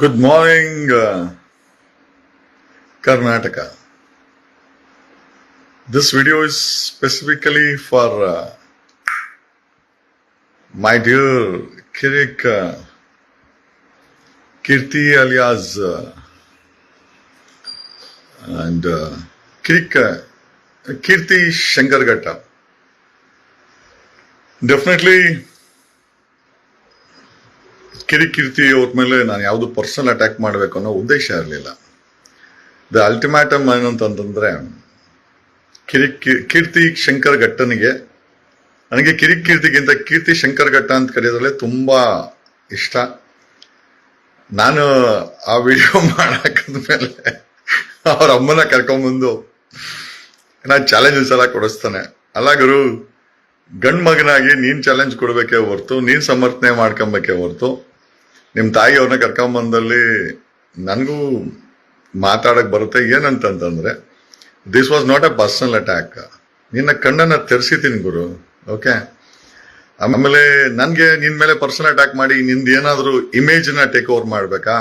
Good morning, Karnataka. This video is specifically for my dear Kirik Kirti alias and Kirik Kirti Shankarghatta. Definitely Kirik Keerthi ಅವ್ರ ಮೇಲೆ ನಾನು ಯಾವುದು personal attack ಮಾಡಬೇಕು ಅನ್ನೋ ಉದ್ದೇಶ ಇರಲಿಲ್ಲ. ದ ಅಲ್ಟಿಮೇಟಮ್ ಏನಂತಂದ್ರೆ ಕೀರ್ತಿ ಶಂಕರಘಟ್ಟನಿಗೆ, ನನಗೆ ಕಿರಿಕೀರ್ತಿಗಿಂತ ಕೀರ್ತಿ ಶಂಕರಘಟ್ಟ ಅಂತ ಕರೆಯೋದ್ರಲ್ಲೇ ತುಂಬಾ ಇಷ್ಟ. ನಾನು ಆ ವಿಡಿಯೋ ಮಾಡಾಕದ್ಮೇಲೆ ಅವ್ರ ಅಮ್ಮನ ಕರ್ಕೊಂಡ್ಬಂದು ನಾನು ಚಾಲೆಂಜಸ್ ಎಲ್ಲ ಕೊಡಿಸ್ತಾನೆ. ಅಲ್ಲ ಗುರು, ಗಂಡ್ ಮಗನಾಗಿ ನೀನ್ ಚಾಲೆಂಜ್ ಕೊಡ್ಬೇಕೇ ಹೊರ್ತು, ನೀನ್ ಸಮರ್ಥನೆ ಮಾಡ್ಕೊಬೇಕೇ ಹೊರ್ತು, ನಿಮ್ ತಾಯಿ ಅವ್ರನ್ನ ಕರ್ಕೊಂಬಂದಲ್ಲಿ ನನಗೂ ಮಾತಾಡಕ್ ಬರುತ್ತೆ. ಏನಂತಂದ್ರೆ this was not a personal attack. ನಿನ್ನ ಕಣ್ಣನ್ನ ತೆರೆಸಿತೀನಿ ಗುರು, ಓಕೆ? ಆಮೇಲೆ ನನ್ಗೆ ನಿನ್ ಮೇಲೆ ಪರ್ಸನಲ್ ಅಟ್ಯಾಕ್ ಮಾಡಿ ನಿಂದ ಏನಾದ್ರು ಇಮೇಜ್ ನ ಟೇಕ್ ಓವರ್ ಮಾಡ್ಬೇಕಾ?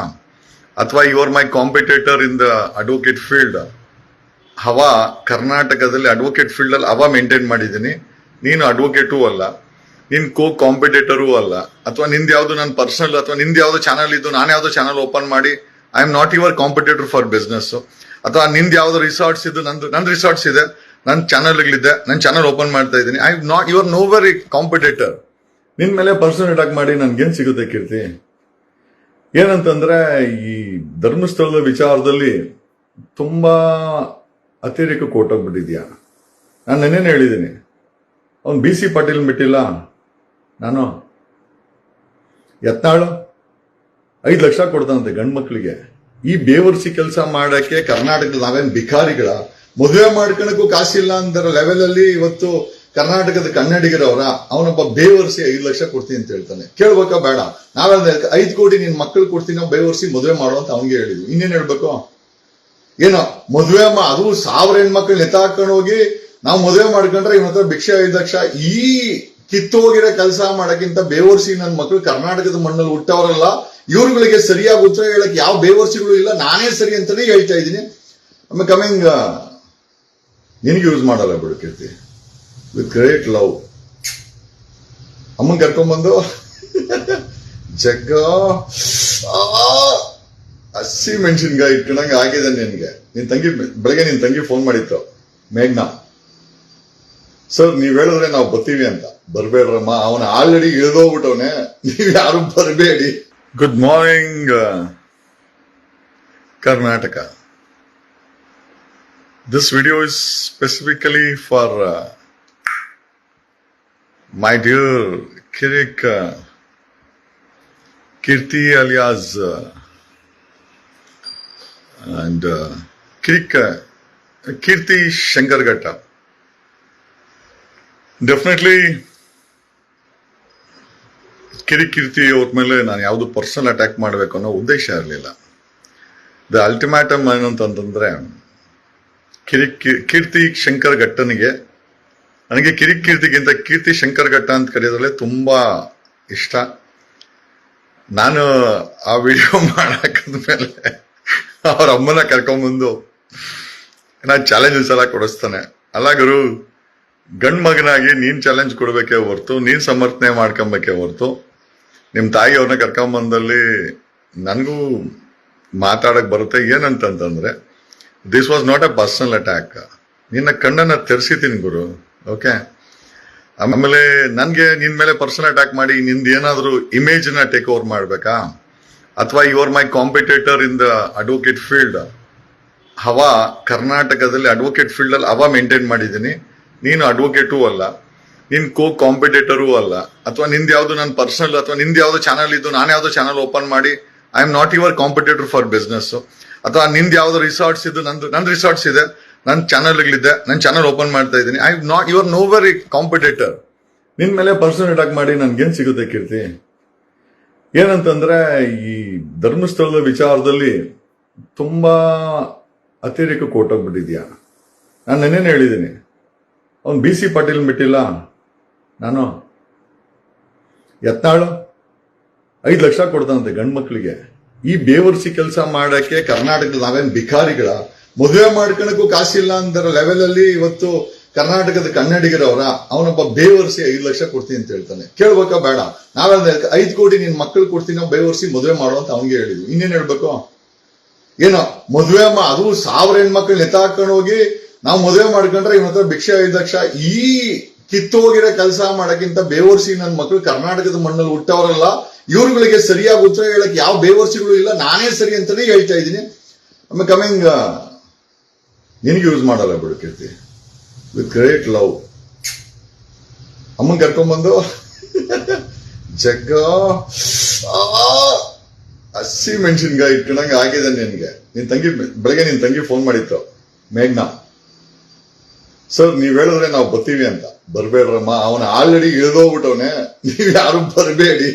ಅಥವಾ you are my competitor in the advocate field. ಹವಾ ಕರ್ನಾಟಕದಲ್ಲಿ ಅಡ್ವೊಕೇಟ್ ಫೀಲ್ಡ್ ಅಲ್ಲಿ ಹವಾ ಮೇಂಟೈನ್ ಮಾಡಿದ್ದೀನಿ. ನೀನು ಅಡ್ವೊಕೇಟೂ ಅಲ್ಲ, ನಿನ್ ಕೋ ಕಾಂಪಿಟೇಟರೂ ಅಲ್ಲ, ಅಥವಾ ನಿಂದ ಯಾವ್ದು ನನ್ನ ಪರ್ಸನಲ್ ಅಥವಾ ನಿಂದ ಯಾವ್ದು ಚಾನಲ್ ಇದ್ದು ನಾನು ಯಾವ್ದೋ ಚಾನಲ್ ಓಪನ್ ಮಾಡಿ I am not your competitor for business. ಅಥವಾ ನಿಂದ ಯಾವ್ದು ರಿಸಾರ್ಟ್ಸ್ ಇದ್ದು ನನ್ನ ರಿಸಾರ್ಟ್ಸ್ ಇದೆ, ನನ್ನ ಚಾನಲ್ಗಳಿದೆ, ನನ್ನ ಚಾನಲ್ ಓಪನ್ ಮಾಡ್ತಾ ಇದ್ದೀನಿ. I not your no very competitor. ನಿನ್ ಮೇಲೆ ಪರ್ಸನಲ್ ಅಟ್ಯಾಕ್ ಮಾಡಿ ನನ್ಗೇನ್ ಸಿಗುತ್ತೆ ಕೀರ್ತಿ? ಏನಂತಂದ್ರೆ ಈ ಧರ್ಮಸ್ಥಳದ ವಿಚಾರದಲ್ಲಿ ತುಂಬಾ ಅತಿರೇಕ ಕೊಟ್ಟೋಗ್ಬಿಟ್ಟಿದ್ಯಾ. ನಾನು ನೆನ್ನೇನು ಹೇಳಿದ್ದೀನಿ, ಅವ್ನು BC ಪಾಟೀಲ್ ಬಿಟ್ಟಿಲ್ಲ, ನಾನು ಯತ್ನಾಳು 5 ಲಕ್ಷ ಕೊಡ್ತಾನಂತೆ ಗಂಡ್ ಮಕ್ಳಿಗೆ. ಈ ಬೇವರ್ಸಿ ಕೆಲಸ ಮಾಡಕ್ಕೆ ಕರ್ನಾಟಕದ ನಾವೇನ್ ಭಿಕಾರಿಗಳ? ಮದುವೆ ಮಾಡ್ಕೊಳಕ್ಕೂ ಕಾಸಿಲ್ಲ ಅಂತಾರ ಲೆವೆಲ್ ಅಲ್ಲಿ ಇವತ್ತು ಕರ್ನಾಟಕದ ಕನ್ನಡಿಗರವರ ಅವನೊಬ್ಬ ಬೇವರ್ಸಿ 5 ಲಕ್ಷ ಕೊಡ್ತೀನಿ ಅಂತ ಹೇಳ್ತಾನೆ. ಕೇಳ್ಬೇಕಾ ಬೇಡ? ನಾವೆಲ್ಲ 5 ಕೋಟಿ ನಿನ್ ಮಕ್ಳು ಕೊಡ್ತೀನಿ ಬೇವರ್ಸಿ ಮದುವೆ ಮಾಡೋ ಅಂತ ಅವನಿಗೆ ಹೇಳಿದ್ವಿ. ಇನ್ನೇನ್ ಹೇಳ್ಬೇಕು? ಏನೋ ಮದುವೆ ಅದು 1000 ಹೆಣ್ಮಕ್ಳು ನೆತಾಕೊಂಡು ಹೋಗಿ ನಾವು ಮದುವೆ ಮಾಡ್ಕೊಂಡ್ರೆ ಇವನ ಹತ್ರ ಭಿಕ್ಷೆ 5 ಲಕ್ಷ. ಈ ಕಿತ್ತೋಗಿರೋ ಕೆಲಸ ಮಾಡಕ್ಕಿಂತ ಬೇವರ್ಸಿ ನನ್ನ ಮಕ್ಕಳು ಕರ್ನಾಟಕದ ಮಣ್ಣಲ್ಲಿ ಹುಟ್ಟವರಲ್ಲ, ಇವ್ರುಗಳಿಗೆ ಸರಿಯಾಗಿ ಉತ್ತರ ಹೇಳಕ್ ಯಾವ ಬೇವರ್ಸಿಗಳು ಇಲ್ಲ, ನಾನೇ ಸರಿ ಅಂತಾನೆ ಹೇಳ್ತಾ ಇದ್ದೀನಿ. ಆಮೇಲೆ ಕಮಿಂಗ್ ನಿನಗೆ ಯೂಸ್ ಮಾಡಲ್ಲ ಬಿಡು ಕೀರ್ತಿ, ವಿತ್ ಗ್ರೇಟ್ ಲವ್. ಅಮ್ಮನ್ ಕರ್ಕೊಂಡ್ಬಂದು ಜಗ್ಗ ಹಸಿ ಮೆಣಸಿನ್ಕಾಯಿ ಇಟ್ಕೊಂಡಂಗೆ ಆಗಿದೆ ನಿನ್ಗೆ. ಬೆಳಗ್ಗೆ ನಿನ್ ತಂಗಿ ಫೋನ್ ಮಾಡಿತ್ತು, ಮೇಘ್ನಾ ಸರ್ ನೀವ್ ಹೇಳಿದ್ರೆ ನಾವು ಬರ್ತೀವಿ ಅಂತ. ಬರ್ಬೇಡ್ರಮ್ಮ, ಅವನ ಆಲ್ರೆಡಿ ಇಳಿದೋಗ್ಬಿಟ್ಟವನೆ, ನೀವ್ ಯಾರು ಬರಬೇಡಿ. Good morning Karnataka. This video is specifically for my dear Kirik Keerthi alias and Kirik Keerthi Shankaraghatta. Definitely Kirikeerthi ಅವ್ರ ಮೇಲೆ ನಾನು ಯಾವುದು ಪರ್ಸನಲ್ ಅಟ್ಯಾಕ್ ಮಾಡಬೇಕು ಅನ್ನೋ ಉದ್ದೇಶ ಇರಲಿಲ್ಲ. ದ ಅಲ್ಟಿಮೇಟಮ್ ಏನಂತಂದ್ರೆ ಕೀರ್ತಿ ಶಂಕರಘಟ್ಟನಿಗೆ, ನನಗೆ ಕಿರಿಕೀರ್ತಿಗಿಂತ ಕೀರ್ತಿ ಶಂಕರಘಟ್ಟ ಅಂತ ಕರೆಯೋದ್ರಲ್ಲೇ ತುಂಬಾ ಇಷ್ಟ. ನಾನು ಆ ವಿಡಿಯೋ ಮಾಡಾಕದ್ಮೇಲೆ ಅವ್ರ ಅಮ್ಮನ ಕರ್ಕೊಂಡ್ಬಂದು ನಾನು ಚಾಲೆಂಜಸ್ ಎಲ್ಲ ಕೊಡಿಸ್ತಾನೆ. ಅಲ್ಲ ಗುರು, ಗಂಡ್ ಮಗನಾಗಿ ನೀನ್ ಚಾಲೆಂಜ್ ಕೊಡ್ಬೇಕೇ ಹೊರ್ತು, ನೀನ್ ಸಮರ್ಥನೆ ಮಾಡ್ಕೊಬೇಕೇ ಹೊರ್ತು, ನಿಮ್ ತಾಯಿ ಅವ್ರನ್ನ ಕರ್ಕೊಂಬಂದಲ್ಲಿ ನನಗೂ ಮಾತಾಡಕ್ ಬರುತ್ತೆ. ಏನಂತಂದ್ರೆ this was not a personal attack. ನಿನ್ನ ಕಣ್ಣನ್ನ ತೆರೆಸಿತೀನಿ ಗುರು, ಓಕೆ? ಆಮೇಲೆ ನನ್ಗೆ ನಿನ್ ಮೇಲೆ ಪರ್ಸನಲ್ ಅಟ್ಯಾಕ್ ಮಾಡಿ ನಿಂದ ಏನಾದ್ರು ಇಮೇಜ್ ನ ಟೇಕ್ ಓವರ್ ಮಾಡ್ಬೇಕಾ? ಅಥವಾ you are my competitor in the advocate field. ಹವಾ ಕರ್ನಾಟಕದಲ್ಲಿ ಅಡ್ವೊಕೇಟ್ ಫೀಲ್ಡ್ ಅಲ್ಲಿ ಹವಾ ಮೇಂಟೈನ್ ಮಾಡಿದ್ದೀನಿ. ನೀನು ಅಡ್ವೊಕೇಟೂ ಅಲ್ಲ, ನಿನ್ ಕೋ ಕಾಂಪಿಟೇಟರೂ ಅಲ್ಲ, ಅಥವಾ ನಿಂದ ಯಾವ್ದು ನನ್ನ ಪರ್ಸನಲ್ ಅಥವಾ ನಿಂದ ಯಾವ್ದೋ ಚಾನಲ್ ಇದ್ದು ನಾನು ಯಾವ್ದೋ ಚಾನಲ್ ಓಪನ್ ಮಾಡಿ I am not your competitor for business. ಅಥವಾ ನಿಂದ ಯಾವ್ದೋ ರಿಸಾರ್ಟ್ಸ್ ಇದ್ದು ನನ್ನ ರಿಸಾರ್ಟ್ಸ್ ಇದೆ, ನನ್ನ ಚಾನಲ್ಗಳಿದೆ, ನನ್ನ ಚಾನಲ್ ಓಪನ್ ಮಾಡ್ತಾ ಇದ್ದೀನಿ. I not your no very competitor. ನಿನ್ ಮೇಲೆ ಪರ್ಸನಲ್ ಅಟ್ಯಾಕ್ ಮಾಡಿ ನನ್ಗೇನ್ ಸಿಗುತ್ತೆ ಕೀರ್ತಿ? ಏನಂತಂದ್ರೆ ಈ ಧರ್ಮಸ್ಥಳದ ವಿಚಾರದಲ್ಲಿ ತುಂಬಾ ಅತಿರೇಕ ಕೊಟ್ಟೋಗ್ಬಿಟ್ಟಿದ್ಯಾ. ನಾನು ನೆನ್ನೇನು ಹೇಳಿದ್ದೀನಿ, ಅವ್ನು BC ಪಾಟೀಲ್ ಬಿಟ್ಟಿಲ್ಲ, ನಾನು ಯತ್ನಾಳು 5 ಲಕ್ಷ ಕೊಡ್ತಾನಂತೆ ಗಂಡ್ ಮಕ್ಳಿಗೆ. ಈ ಬೇವರ್ಸಿ ಕೆಲಸ ಮಾಡಕ್ಕೆ ಕರ್ನಾಟಕದ ನಾವೇನ್ ಭಿಕಾರಿಗಳ? ಮದುವೆ ಮಾಡ್ಕೊಳಕ್ಕೂ ಕಾಸಿಲ್ಲ ಅಂತರ ಲೆವೆಲ್ ಅಲ್ಲಿ ಇವತ್ತು ಕರ್ನಾಟಕದ ಕನ್ನಡಿಗರವರ ಅವನೊಬ್ಬ ಬೇವರ್ಸಿ 5 ಲಕ್ಷ ಕೊಡ್ತೀನಿ ಅಂತ ಹೇಳ್ತಾನೆ. ಕೇಳ್ಬೇಕಾ ಬೇಡ? ನಾವೆಲ್ಲ 5 ಕೋಟಿ ನಿನ್ ಮಕ್ಕಳು ಕೊಡ್ತೀನಿ ಬೇವರ್ಸಿ ಮದುವೆ ಮಾಡೋ ಅಂತ ಅವನಿಗೆ ಹೇಳಿದ್ವಿ. ಇನ್ನೇನ್ ಹೇಳ್ಬೇಕು? ಏನೋ ಮದುವೆ ಅದು 1000 ಹೆಣ್ಮಕ್ಳು ನೆತಾಕೊಂಡು ಹೋಗಿ ನಾವು ಮದುವೆ ಮಾಡ್ಕೊಂಡ್ರೆ ಇವನ ಹತ್ರ ಭಿಕ್ಷೆ 5 ಲಕ್ಷ. ಈ ಕಿತ್ತೋಗಿರೋ ಕೆಲಸ ಮಾಡಕ್ಕಿಂತ ಬೇವರ್ಸಿ ನನ್ನ ಮಕ್ಕಳು ಕರ್ನಾಟಕದ ಮಣ್ಣಲ್ಲಿ ಹುಟ್ಟವರಲ್ಲ, ಇವ್ರುಗಳಿಗೆ ಸರಿಯಾಗಿ ಉತ್ತರ ಹೇಳಕ್ ಯಾವ ಬೇವರ್ಸಿಗಳು ಇಲ್ಲ, ನಾನೇ ಸರಿ ಅಂತಾನೆ ಹೇಳ್ತಾ ಇದ್ದೀನಿ. ಆಮೇಲೆ ಕಮಿಂಗ್ ನಿನಗೆ ಯೂಸ್ ಮಾಡಲ್ಲ ಬಿಡು ಕೀರ್ತಿ, ವಿತ್ ಗ್ರೇಟ್ ಲವ್ ಅಮ್ಮನ್ ಕರ್ಕೊಂಡ್ಬಂದು ಜಗ್ಗ ಹಸಿ ಮೆಣಸಿನ್ಕಾಯಿ ಇಟ್ಕೊಂಡಂಗೆ ಆಗಿದೆ ನಿನ್ಗೆ. ನಿನ್ ತಂಗಿ ಬೆಳಗ್ಗೆ ನಿನ್ ತಂಗಿ ಫೋನ್ ಮಾಡಿತ್ತು ಮೇಘ್ನಾ, ಸರ್ ನೀವ್ ಹೇಳಿದ್ರೆ ನಾವು ಬರ್ತೀವಿ ಅಂತ. ಬರ್ಬೇಡ್ರಮ್ಮ, ಅವನ ಆಲ್ರೆಡಿ ಇಳಿದೋಗ್ಬಿಟ್ಟವನೆ, ನೀವ್ ಯಾರು ಬರ್ಬೇಡಿ.